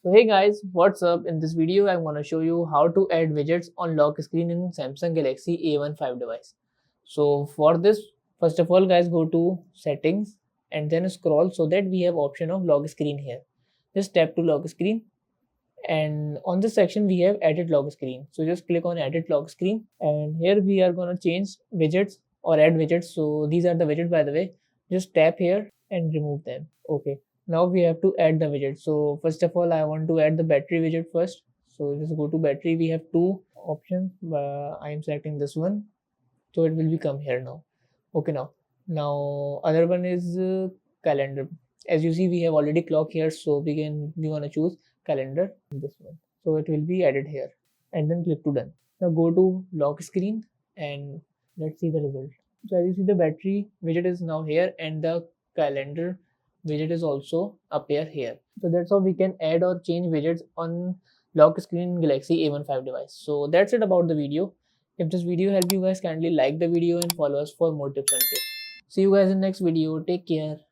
So hey guys, what's up? In this video, I'm gonna show you how to add widgets on lock screen in Samsung Galaxy A15 device. So for this, first of all guys, go to settings and then scroll so that we have option of lock screen here. Just tap to lock screen and on this section we have edit lock screen. So just click on edit lock screen and here we are gonna change widgets or add widgets. So these are the widgets by the way. Just tap here and remove them. Okay. Now we have to add the widget. So first of all, I want to add the battery widget first. So just go to battery. We have two options. I am selecting this one. So it will become here now. Okay now other one is calendar. As you see, we have already clock here, so we want to choose calendar this one. So it will be added here and then click to done. Now go to lock screen and let's see the result. So as you see, the battery widget is now here and the calendar widget is also appear here. So that's how we can add or change widgets on lock screen Galaxy A15 device. So that's it about the video. If this video helped you guys, kindly like the video and follow us for more tips and tricks. See you guys in next video. Take care.